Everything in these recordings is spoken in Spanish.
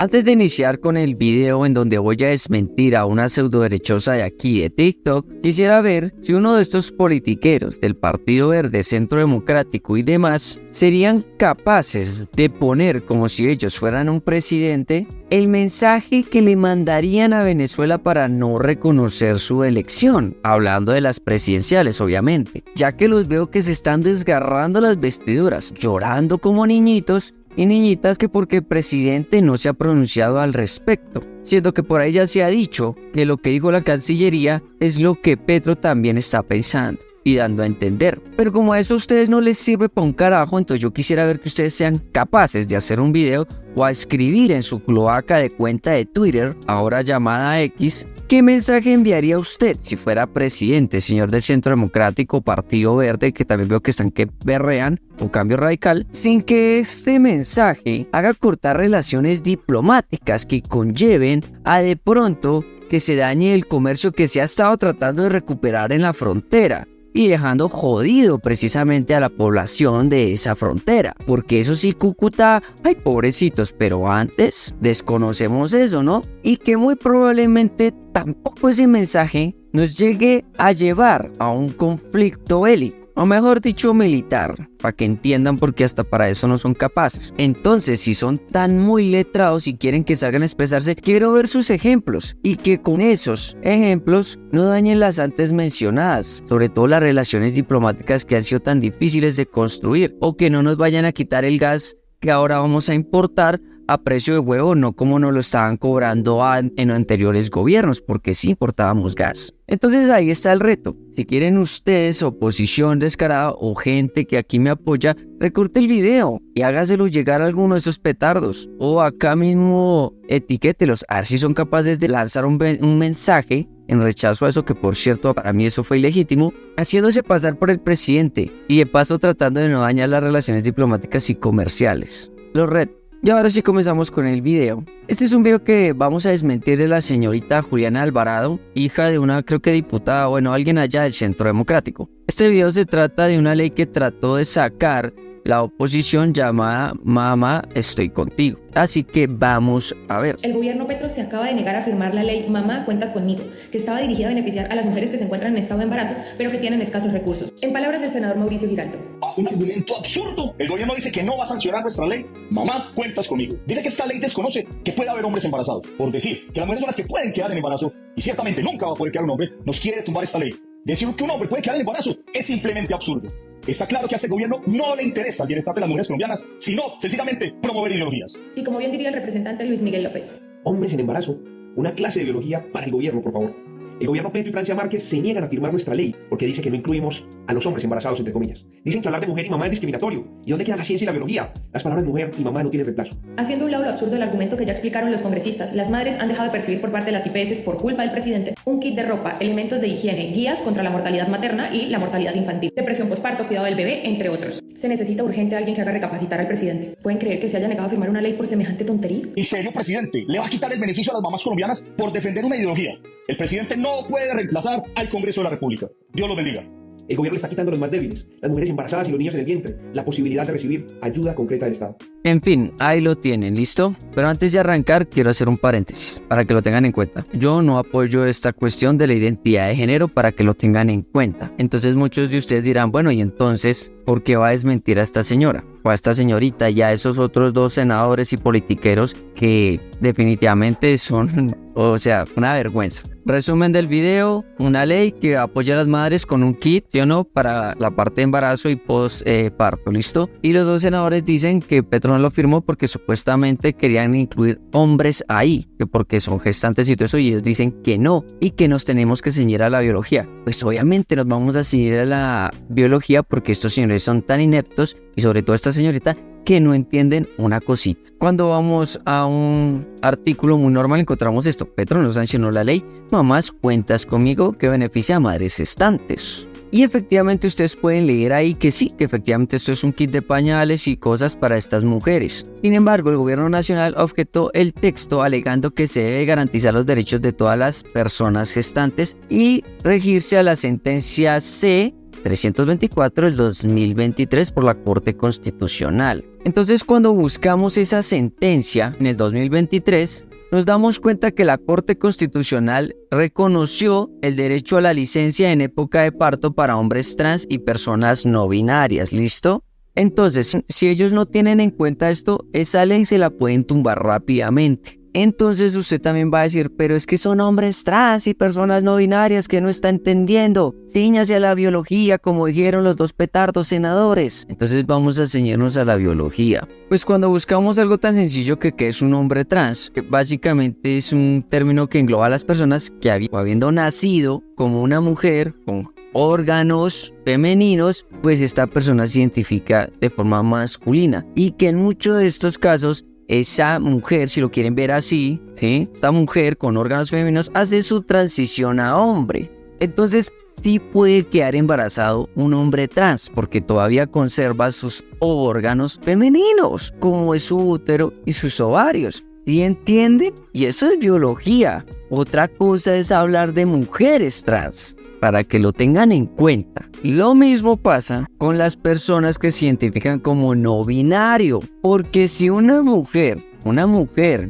Antes de iniciar con el video en donde voy a desmentir a una pseudoderechosa de aquí de TikTok, quisiera ver si uno de estos politiqueros del Partido Verde, Centro Democrático y demás serían capaces de poner, como si ellos fueran un presidente, el mensaje que le mandarían a Venezuela para no reconocer su elección, hablando de las presidenciales obviamente, ya que los veo que se están desgarrando las vestiduras, llorando como niñitos y niñitas que porque el presidente no se ha pronunciado al respecto, siendo que por ahí ya se ha dicho que lo que dijo la Cancillería es lo que Petro también está pensando y dando a entender. Pero como a eso a ustedes no les sirve para un carajo, entonces yo quisiera ver que ustedes sean capaces de hacer un video o a escribir en su cloaca de cuenta de Twitter, ahora llamada X, ¿qué mensaje enviaría usted si fuera presidente, señor del Centro Democrático, Partido Verde, que también veo que están que berrean, o Cambio Radical, sin que este mensaje haga cortar relaciones diplomáticas que conlleven a de pronto que se dañe el comercio que se ha estado tratando de recuperar en la frontera? Y dejando jodido precisamente a la población de esa frontera. Porque eso sí, Cúcuta, ay pobrecitos, pero antes desconocemos eso, ¿no? Y que muy probablemente tampoco ese mensaje nos llegue a llevar a un conflicto bélico, o mejor dicho militar, para que entiendan porque hasta para eso no son capaces. Entonces, si son tan muy letrados y quieren que salgan a expresarse, quiero ver sus ejemplos y que con esos ejemplos no dañen las antes mencionadas, sobre todo las relaciones diplomáticas que han sido tan difíciles de construir, o que no nos vayan a quitar el gas que ahora vamos a importar a precio de huevo, no como nos lo estaban cobrando en anteriores gobiernos, porque sí importábamos gas. Entonces ahí está el reto. Si quieren ustedes, oposición descarada o gente que aquí me apoya, recorte el video y hágaselo llegar a alguno de esos petardos. O acá mismo etiquételos, a ver si son capaces de lanzar un mensaje en rechazo a eso, que por cierto para mí eso fue ilegítimo, haciéndose pasar por el presidente y de paso tratando de no dañar las relaciones diplomáticas y comerciales. Los reto. Y ahora sí comenzamos con el video. Este es un video que vamos a desmentir de la señorita Juliana Alvarado, hija de una, creo que diputada, bueno, alguien allá del Centro Democrático. Este video se trata de una ley que trató de sacar la oposición llamada Mamá, estoy contigo. Así que vamos a ver. El gobierno Petro se acaba de negar a firmar la ley Mamá, cuentas conmigo, que estaba dirigida a beneficiar a las mujeres que se encuentran en estado de embarazo, pero que tienen escasos recursos. En palabras del senador Mauricio Giraldo. Un argumento absurdo. El gobierno dice que no va a sancionar nuestra ley Mamá, cuentas conmigo. Dice que esta ley desconoce que puede haber hombres embarazados. Por decir que las mujeres son las que pueden quedar en embarazo, y ciertamente nunca va a poder quedar un hombre, nos quiere tumbar esta ley. Decir que un hombre puede quedar en embarazo es simplemente absurdo. Está claro que a este gobierno no le interesa el bienestar de las mujeres colombianas, sino sencillamente promover ideologías. Y como bien diría el representante Luis Miguel López. Hombres en embarazo, una clase de biología para el gobierno, por favor. El gobierno Petro y Francia Márquez se niegan a firmar nuestra ley porque dice que no incluimos a los hombres embarazados, entre comillas. Dicen que hablar de mujer y mamá es discriminatorio. ¿Y dónde queda la ciencia y la biología? Las palabras mujer y mamá no tienen reemplazo. Haciendo un lado lo absurdo del argumento que ya explicaron los congresistas, las madres han dejado de percibir por parte de las IPS, por culpa del presidente, un kit de ropa, elementos de higiene, guías contra la mortalidad materna y la mortalidad infantil, depresión posparto, cuidado del bebé, entre otros. Se necesita urgente alguien que haga recapacitar al presidente. ¿Pueden creer que se haya negado a firmar una ley por semejante tontería? ¿En serio, presidente? ¿Le va a quitar el beneficio a las mamás colombianas por defender una ideología? El presidente no puede reemplazar al Congreso de la República. Dios lo bendiga. El gobierno le está quitando a los más débiles, las mujeres embarazadas y los niños en el vientre, la posibilidad de recibir ayuda concreta del Estado. En fin, ahí lo tienen, ¿listo? Pero antes de arrancar, quiero hacer un paréntesis, para que lo tengan en cuenta. Yo no apoyo esta cuestión de la identidad de género, para que lo tengan en cuenta. Entonces muchos de ustedes dirán, bueno, ¿y entonces por qué va a desmentir a esta señora? O a esta señorita y a esos otros dos senadores y politiqueros que definitivamente son, o sea, una vergüenza. Resumen del video, una ley que apoya a las madres con un kit, ¿sí o no? Para la parte de embarazo y postparto, ¿listo? Y los dos senadores dicen que Petro no lo firmó porque supuestamente querían incluir hombres ahí, que porque son gestantes y todo eso, y ellos dicen que no, y que nos tenemos que ceñir a la biología. Pues obviamente nos vamos a ceñir a la biología porque estos señores son tan ineptos, y sobre todo esta señorita, que no entienden una cosita. Cuando vamos a un artículo muy normal encontramos esto: Petro no sancionó la ley Mamás, cuentas conmigo, que beneficia a madres gestantes. Y efectivamente ustedes pueden leer ahí que sí, que efectivamente esto es un kit de pañales y cosas para estas mujeres. Sin embargo, el gobierno nacional objetó el texto alegando que se debe garantizar los derechos de todas las personas gestantes y regirse a la sentencia C 324 del 2023 por la Corte Constitucional. Entonces, cuando buscamos esa sentencia en el 2023, nos damos cuenta que la Corte Constitucional reconoció el derecho a la licencia en época de parto para hombres trans y personas no binarias, ¿listo? Entonces, si ellos no tienen en cuenta esto, esa ley se la pueden tumbar rápidamente. Entonces usted también va a decir, pero es que son hombres trans y personas no binarias que no está entendiendo. Cíñase a la biología, como dijeron los dos petardos senadores. Entonces vamos a ceñirnos a la biología. Pues cuando buscamos algo tan sencillo que es un hombre trans, que básicamente es un término que engloba a las personas que habiendo nacido como una mujer, con órganos femeninos, pues esta persona se identifica de forma masculina. Y que en muchos de estos casos, esa mujer, si lo quieren ver así, ¿sí? Esta mujer con órganos femeninos hace su transición a hombre. Entonces, sí puede quedar embarazado un hombre trans porque todavía conserva sus órganos femeninos, como es su útero y sus ovarios. ¿Sí entienden? Y eso es biología. Otra cosa es hablar de mujeres trans, para que lo tengan en cuenta. Lo mismo pasa con las personas que se identifican como no binario, porque si una mujer,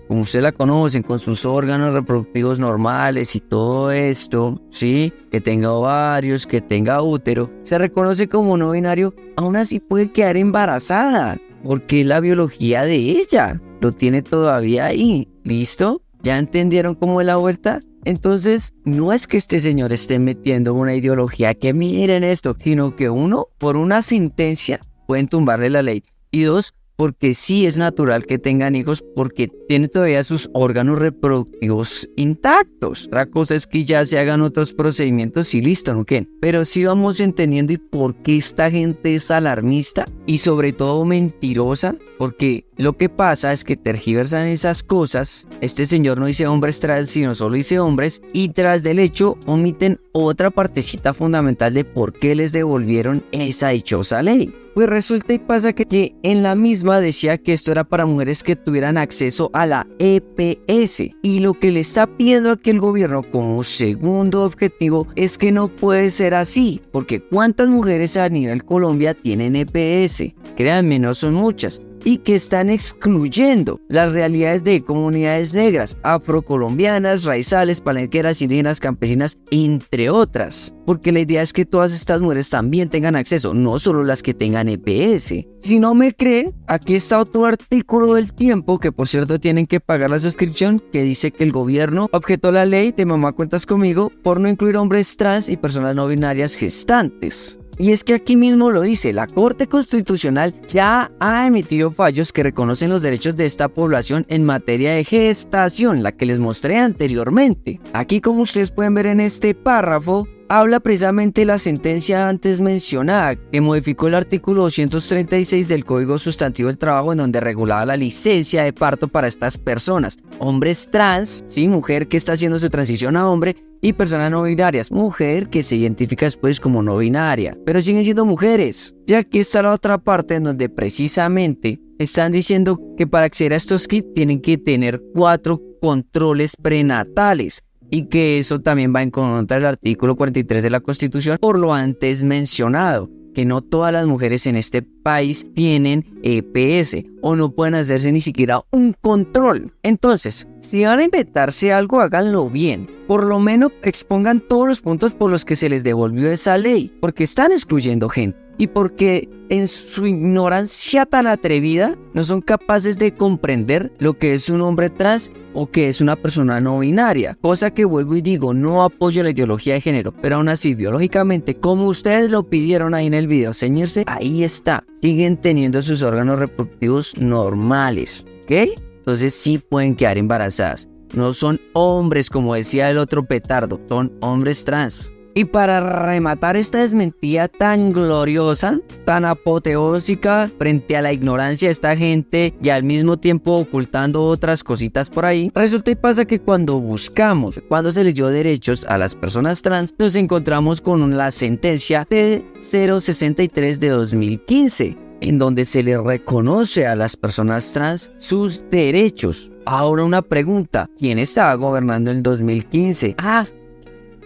como usted la conocen, con sus órganos reproductivos normales y todo esto, ¿sí? Que tenga ovarios, que tenga útero, se reconoce como no binario, aún así puede quedar embarazada, porque la biología de ella lo tiene todavía ahí, ¿listo? ¿Ya entendieron cómo es la vuelta? Entonces, no es que este señor esté metiendo una ideología que miren esto, sino que uno, por una sentencia, pueden tumbarle la ley. Y dos, porque sí es natural que tengan hijos porque tienen todavía sus órganos reproductivos intactos. Otra cosa es que ya se hagan otros procedimientos y listo, ¿no qué? Pero sí vamos entendiendo y por qué esta gente es alarmista y sobre todo mentirosa, porque lo que pasa es que tergiversan esas cosas. Este señor no dice hombres trans, sino solo dice hombres, y tras del hecho omiten otra partecita fundamental de por qué les devolvieron esa dichosa ley. Pues resulta y pasa que en la misma decía que esto era para mujeres que tuvieran acceso a la EPS. Y lo que le está pidiendo aquí el gobierno como segundo objetivo es que no puede ser así. Porque ¿cuántas mujeres a nivel Colombia tienen EPS? Créanme, no son muchas. Y que están excluyendo las realidades de comunidades negras, afrocolombianas, raizales, palenqueras, indígenas, campesinas, entre otras. Porque la idea es que todas estas mujeres también tengan acceso, no solo las que tengan EPS. Si no me cree, aquí está otro artículo del Tiempo, que por cierto tienen que pagar la suscripción, que dice que el gobierno objetó la ley de Mamá Cuentas Conmigo por no incluir hombres trans y personas no binarias gestantes. Y es que aquí mismo lo dice, la Corte Constitucional ya ha emitido fallos que reconocen los derechos de esta población en materia de gestación, la que les mostré anteriormente. Aquí, como ustedes pueden ver en este párrafo, habla precisamente la sentencia antes mencionada, que modificó el artículo 236 del Código Sustantivo del Trabajo, en donde regulaba la licencia de parto para estas personas, hombres trans, sí, mujer que está haciendo su transición a hombre, y personas no binarias, mujer que se identifica después como no binaria, pero siguen siendo mujeres. Ya aquí está la otra parte en donde precisamente están diciendo que para acceder a estos kits tienen que tener 4 controles prenatales, y que eso también va en contra del artículo 43 de la Constitución por lo antes mencionado, que no todas las mujeres en este país tienen EPS o no pueden hacerse ni siquiera un control. Entonces, si van a inventarse algo, háganlo bien. Por lo menos expongan todos los puntos por los que se les devolvió esa ley, porque están excluyendo gente y porque en su ignorancia tan atrevida no son capaces de comprender lo que es un hombre trans o que es una persona no binaria, cosa que vuelvo y digo, no apoyo la ideología de género, pero aún así biológicamente, como ustedes lo pidieron ahí en el video, ceñirse, ahí está, siguen teniendo sus órganos reproductivos normales, ¿ok? Entonces sí pueden quedar embarazadas, no son hombres como decía el otro petardo, son hombres trans. Y para rematar esta desmentida tan gloriosa, tan apoteósica frente a la ignorancia de esta gente y al mismo tiempo ocultando otras cositas por ahí, resulta y pasa que cuando buscamos cuándo se les dio derechos a las personas trans, nos encontramos con la sentencia T063 de 2015, en donde se les reconoce a las personas trans sus derechos. Ahora una pregunta, ¿quién estaba gobernando en 2015?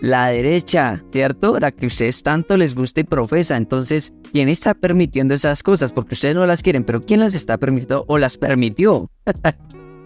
La derecha, ¿cierto? La que a ustedes tanto les gusta y profesa. Entonces, ¿quién está permitiendo esas cosas? Porque ustedes no las quieren, pero ¿quién las está permitiendo o las permitió?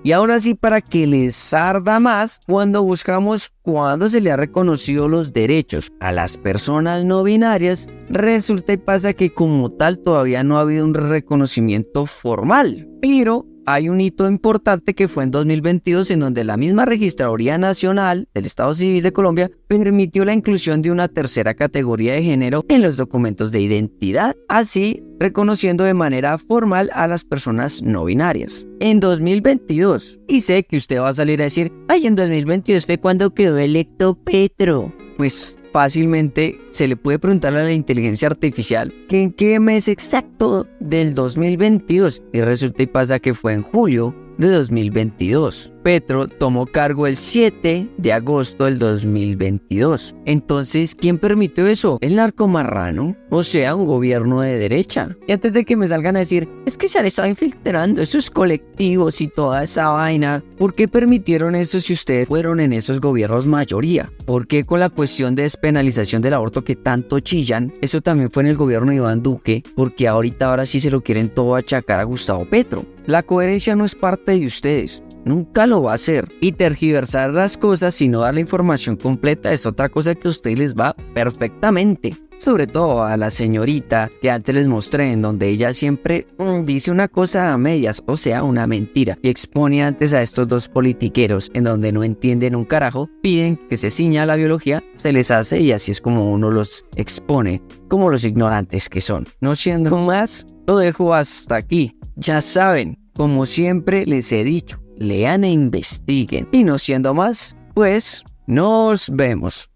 Y aún así, para que les arda más, cuando buscamos cuándo se le ha reconocido los derechos a las personas no binarias, resulta y pasa que como tal todavía no ha habido un reconocimiento formal. Pero hay un hito importante que fue en 2022 en donde la misma Registraduría Nacional del Estado Civil de Colombia permitió la inclusión de una tercera categoría de género en los documentos de identidad, así reconociendo de manera formal a las personas no binarias. En 2022, y sé que usted va a salir a decir, ay, en 2022 fue cuando quedó electo Petro. Pues fácilmente se le puede preguntar a la inteligencia artificial que en qué mes exacto del 2022 y resulta y pasa que fue en julio de 2022. Petro tomó cargo el 7 de agosto del 2022. Entonces, ¿quién permitió eso? El narcomarrano, o sea, un gobierno de derecha. Y antes de que me salgan a decir, es que se han estado infiltrando esos colectivos y toda esa vaina, ¿por qué permitieron eso si ustedes fueron en esos gobiernos mayoría? ¿Por qué con la cuestión de despenalización del aborto que tanto chillan, eso también fue en el gobierno de Iván Duque? Porque ahora sí se lo quieren todo achacar a Gustavo Petro. La coherencia no es parte de ustedes. Nunca lo va a hacer. Y tergiversar las cosas y no dar la información completa es otra cosa que a ustedes les va perfectamente. Sobre todo a la señorita que antes les mostré, en donde ella siempre dice una cosa a medias, o sea, una mentira. Y expone antes a estos dos politiqueros, en donde no entienden un carajo, piden que se ciña a la biología, se les hace y así es como uno los expone, como los ignorantes que son. No siendo más, lo dejo hasta aquí. Ya saben, como siempre les he dicho, lean e investiguen. Y no siendo más, pues nos vemos.